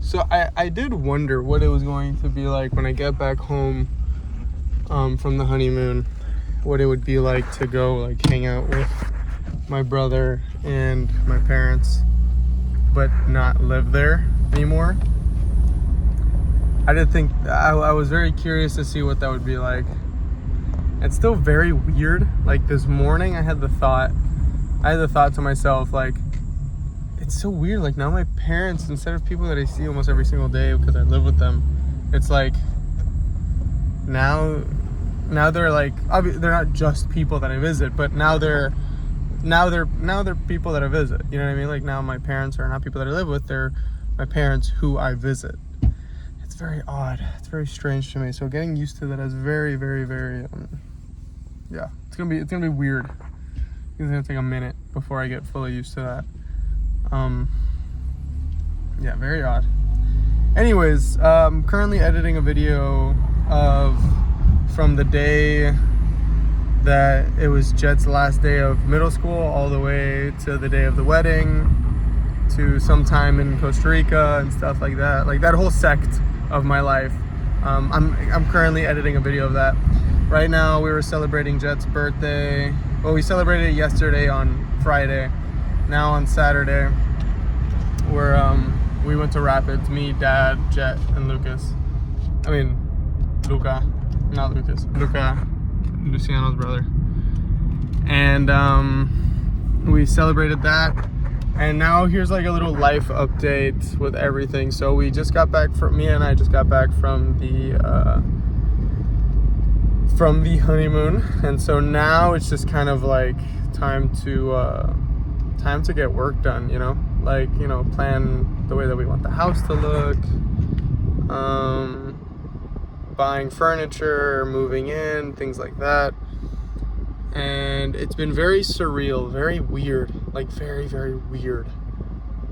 So I did wonder what it was going to be like when I get back home from the honeymoon, what it would be like to go like hang out with my brother and my parents, but not live there anymore. I did think, I was very curious to see what that would be like. It's still very weird. Like this morning I had the thought to myself, like, it's so weird. Like now my parents, instead of people that I see almost every single day because I live with them, it's like now they're like, they're not just people that I visit, but now they're people that I visit. You know what I mean? Like now my parents are not people that I live with, they're my parents who I visit. It's very odd. It's very strange to me. So getting used to that is very, very, very yeah, it's gonna be weird. It's gonna take a minute before I get fully used to that. Yeah, very odd. Anyways, I'm currently editing a video from the day that it was Jet's last day of middle school all the way to the day of the wedding, to sometime in Costa Rica and stuff like that. Like that whole sect of my life. I'm currently editing a video of that. Right now we were celebrating Jet's birthday. Well, we celebrated it yesterday on Friday. Now on Saturday, we went to Rapids. Me, Dad, Jet, and Lucas. I mean, Luca, not Lucas. Luca, Luciano's brother. And we celebrated that. And now here's like a little life update with everything. So we just got back Mia and I just got back from the honeymoon. And so now it's just kind of like time to get work done, you know? Like, you know, plan the way that we want the house to look, buying furniture, moving in, things like that. And it's been very surreal, very weird, like very, very weird.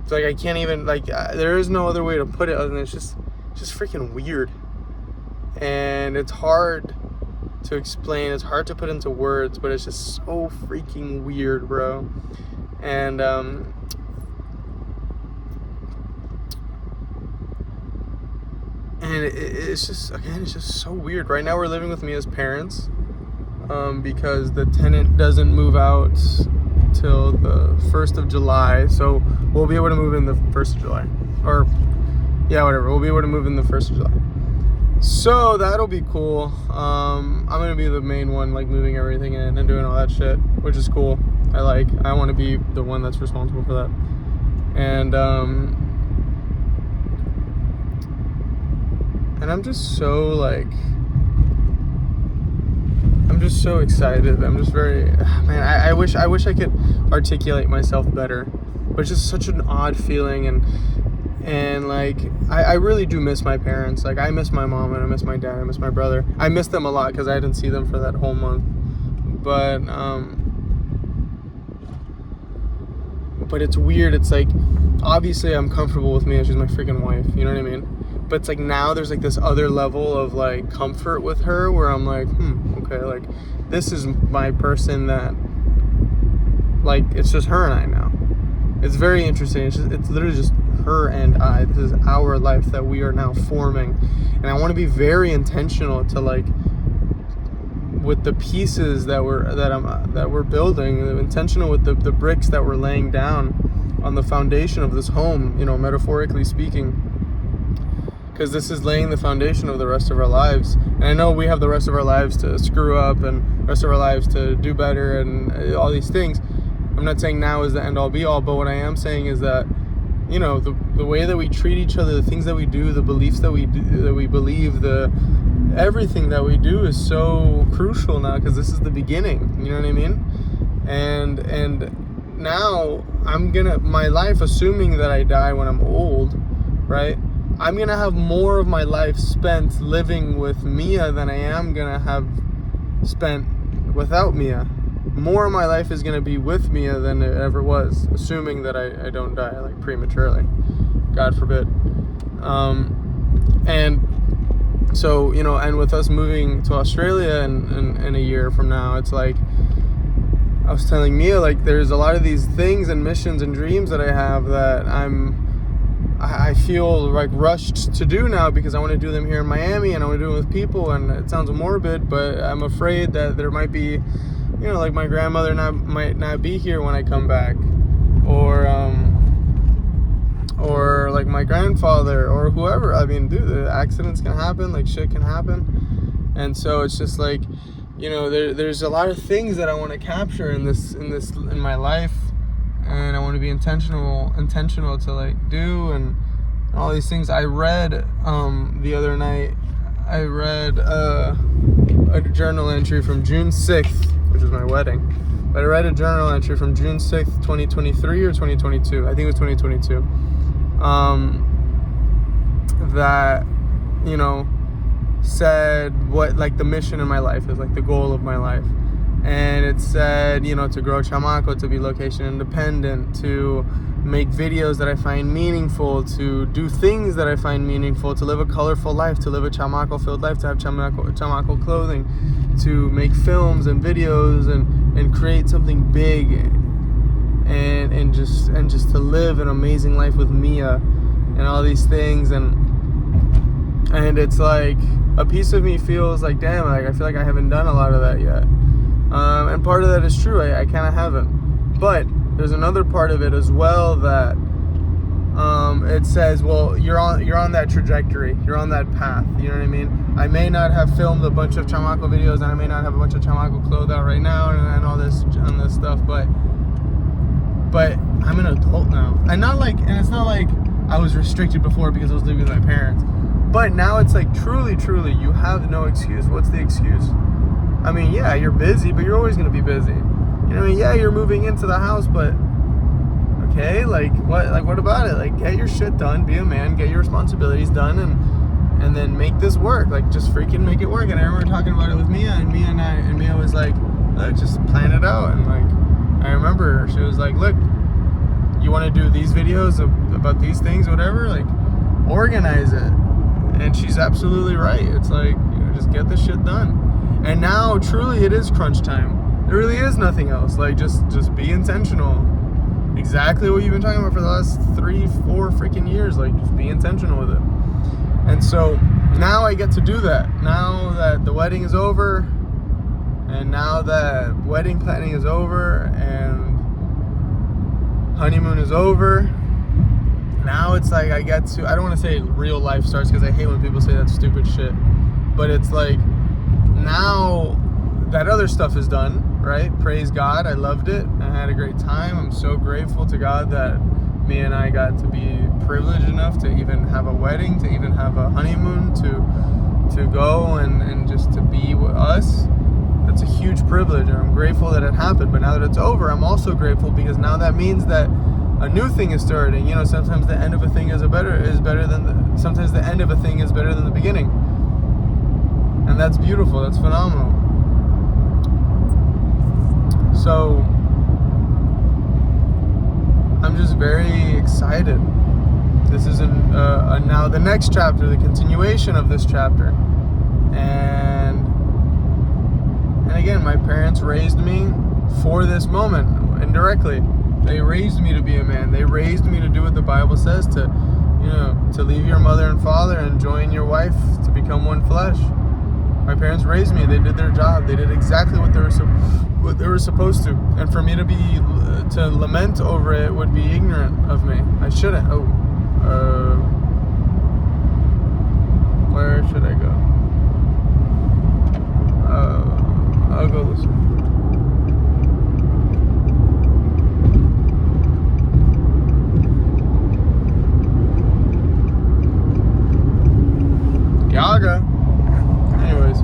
It's like I can't even, like, there is no other way to put it other than it's just freaking weird. And it's hard to explain, it's hard to put into words, but it's just so freaking weird, bro. And it's just, again, it's just so weird. Right now we're living with Mia's parents because the tenant doesn't move out till the 1st of July. So we'll be able to move in the 1st of July. Or, yeah, whatever. We'll be able to move in the 1st of July. So that'll be cool. I'm going to be the main one, like moving everything in and doing all that shit, which is cool. I want to be the one that's responsible for that. And I'm just so like, I'm just so excited. I'm just very, man, I wish I could articulate myself better, but it's just such an odd feeling. And like, I really do miss my parents. Like I miss my mom and I miss my dad, I miss my brother. I miss them a lot because I didn't see them for that whole month. But it's weird. It's like, obviously I'm comfortable with Mia. She's my freaking wife. You know what I mean? But it's like now there's like this other level of like comfort with her where I'm like, okay, like this is my person that, like, it's just her and I now. It's very interesting. It's literally just her and I. This is our life that we are now forming. And I want to be very intentional to like, with the pieces that we're building, intentional with the bricks that we're laying down on the foundation of this home, you know, metaphorically speaking, because this is laying the foundation of the rest of our lives. And I know we have the rest of our lives to screw up and the rest of our lives to do better and all these things. I'm not saying now is the end all be all, but what I am saying is that, you know, the way that we treat each other, the things that we do, the beliefs that we do, that we believe, everything that we do is so crucial now because this is the beginning. You know what I mean? And now my life, assuming that I die when I'm old, right? I'm gonna have more of my life spent living with Mia than I am gonna have spent without Mia. More of my life is gonna be with Mia than it ever was, assuming that I don't die like prematurely, God forbid. And so, you know, and with us moving to Australia in a year from now, it's like, I was telling Mia, like, there's a lot of these things and missions and dreams that I have that I'm I feel like rushed to do now because I want to do them here in Miami and I want to do them with people, and it sounds morbid, but I'm afraid that there might be, like my grandmother might not be here when I come back, or like my grandfather or whoever. I mean, dude, the accidents can happen, like shit can happen, and so it's just like, there's a lot of things that I want to capture in my life, and I want to be intentional to like do and all these things. I read the other night. I read a journal entry from June 6th, which was my wedding. But I read a journal entry from June 6th, 2023 or 2022. I think it was 2022. That, said what like the mission in my life is, like the goal of my life. And it said, to grow Chamaco, to be location independent, to make videos that I find meaningful, to do things that I find meaningful, to live a colorful life, to live a Chamaco filled life, to have Chamaco clothing, to make films and videos and create something big, and just to live an amazing life with Mia and all these things. And it's like a piece of me feels like, damn, like I feel like I haven't done a lot of that yet. And part of that is true. I kind of haven't. But there's another part of it as well that it says, well, you're on that trajectory. You're on that path. You know what I mean? I may not have filmed a bunch of Chamaco videos, and I may not have a bunch of Chamaco clothes out right now and all this stuff, but I'm an adult now. And it's not like I was restricted before because I was living with my parents. But now it's like truly, you have no excuse. What's the excuse? I mean, yeah, you're busy, but you're always going to be busy. You know what I mean? Yeah, you're moving into the house, but okay, like what about it? Like, get your shit done, be a man, get your responsibilities done, and then make this work. Like, just freaking make it work. And I remember talking about it with Mia, and Mia was like, look, just plan it out. And like, I remember she was like, look, you want to do these videos about these things, whatever, like, organize it. And she's absolutely right. It's like, just get this shit done. And now, truly, it is crunch time. There really is nothing else. Like, just be intentional. Exactly what you've been talking about for the last 3-4 freaking years. Like, just be intentional with it. And so, now I get to do that. Now that the wedding is over, and now that wedding planning is over, and honeymoon is over, now it's like I get to, I don't want to say real life starts because I hate when people say that stupid shit, but it's like now that other stuff is done, right? Praise God, I loved it. I had a great time. I'm so grateful to God that me and I got to be privileged enough to even have a wedding, to even have a honeymoon, to go and just to be with us. That's a huge privilege, and I'm grateful that it happened. But now that it's over, I'm also grateful because now that means that a new thing is starting. Sometimes the end of a thing sometimes the end of a thing is better than the beginning. And that's beautiful. That's phenomenal. So I'm just very excited. This is now the next chapter, the continuation of this chapter. And again, my parents raised me for this moment indirectly. They raised me to be a man. They raised me to do what the Bible says, to leave your mother and father and join your wife to become one flesh. My parents raised me. They did their job. They did exactly what they were supposed to. And for me to lament over it would be ignorant of me. I shouldn't. Where should I go? I'll go this way. Yaga. Anyways,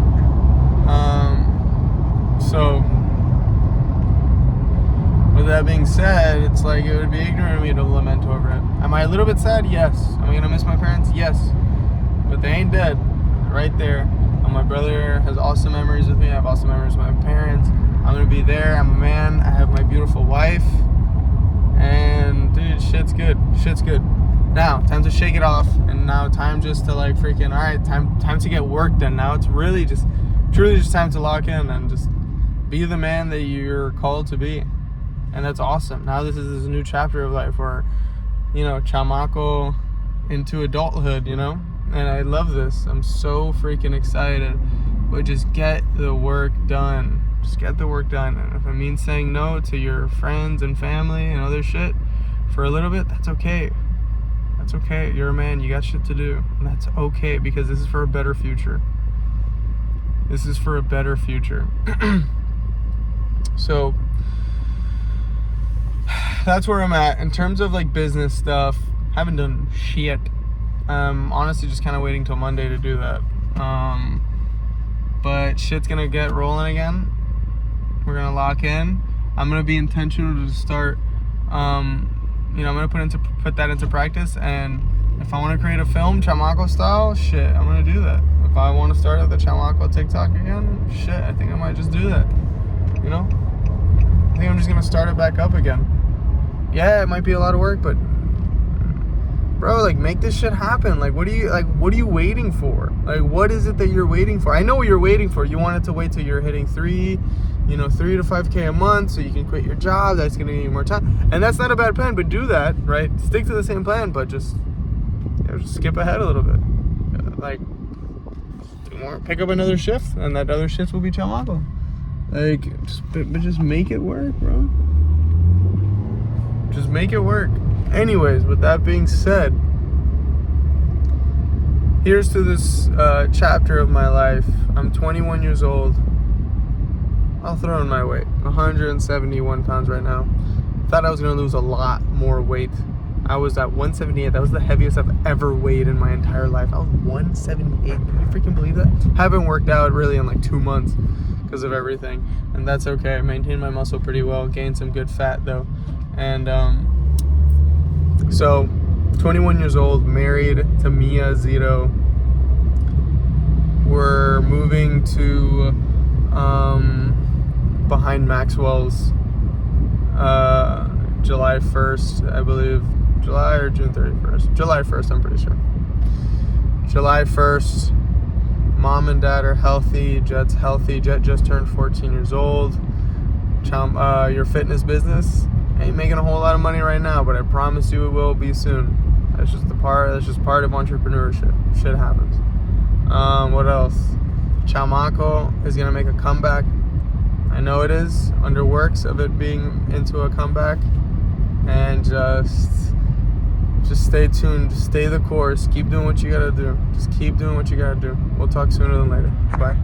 so with that being said, it's like it would be ignorant of me to lament over it. Am I a little bit sad? Yes. Am I gonna miss my parents? Yes. But they ain't dead. They're right there. And my brother has awesome memories with me. I have awesome memories with my parents. I'm gonna be there. I'm a man. I have my beautiful wife. And dude, shit's good. Shit's good. Now, time to shake it off, and now time just to like freaking, all right, time to get work done. Now it's really just, truly just time to lock in and just be the man that you're called to be. And that's awesome. Now this is this new chapter of life where, Chamaco into adulthood, you know? And I love this. I'm so freaking excited. But just get the work done. Just get the work done. And if it means saying no to your friends and family and other shit for a little bit, that's okay. That's okay. You're a man. You got shit to do. And that's okay, because this is for a better future. This is for a better future. So that's where I'm at. In terms of like business stuff, haven't done shit. Honestly just kind of waiting till Monday to do that. But shit's gonna get rolling again. We're gonna lock in. I'm gonna be intentional to start, I'm gonna put that into practice. And if I want to create a film, Chamaco style, shit, I'm gonna do that. If I want to start at the Chamaco TikTok again, shit, I think I might just do that. You know? I think I'm just gonna start it back up again. Yeah, it might be a lot of work, but bro, like, make this shit happen. Like, what are you waiting for? Like, what is it that you're waiting for? I know what you're waiting for. You wanted to wait till you're hitting 3 to 5K a month so you can quit your job. That's gonna give you more time. And that's not a bad plan, but do that, right? Stick to the same plan, but just skip ahead a little bit. Like, do more, pick up another shift, and that other shift will be Chamaco. Like, just make it work, bro. Just make it work. Anyways, with that being said, here's to this chapter of my life. I'm 21 years old. I'll throw in my weight. 171 pounds right now. Thought I was going to lose a lot more weight. I was at 178. That was the heaviest I've ever weighed in my entire life. I was 178. Can you freaking believe that? Haven't worked out really in like 2 months because of everything. And that's okay. I maintained my muscle pretty well. Gained some good fat though. And so 21 years old, married to Mia Zito. We're moving to behind Maxwell's July 1st, I believe. July or June 31st? July 1st, I'm pretty sure. July 1st. Mom and dad are healthy. Jet's healthy. Jet just turned 14 years old. Your fitness business ain't making a whole lot of money right now, but I promise you it will be soon. That's just part of entrepreneurship. Shit happens. What else? Chamaco is gonna make a comeback. I know it is. Underworks of it being into a comeback. And just stay tuned. Just stay the course. Keep doing what you gotta do. Just keep doing what you gotta do. We'll talk sooner than later. Bye.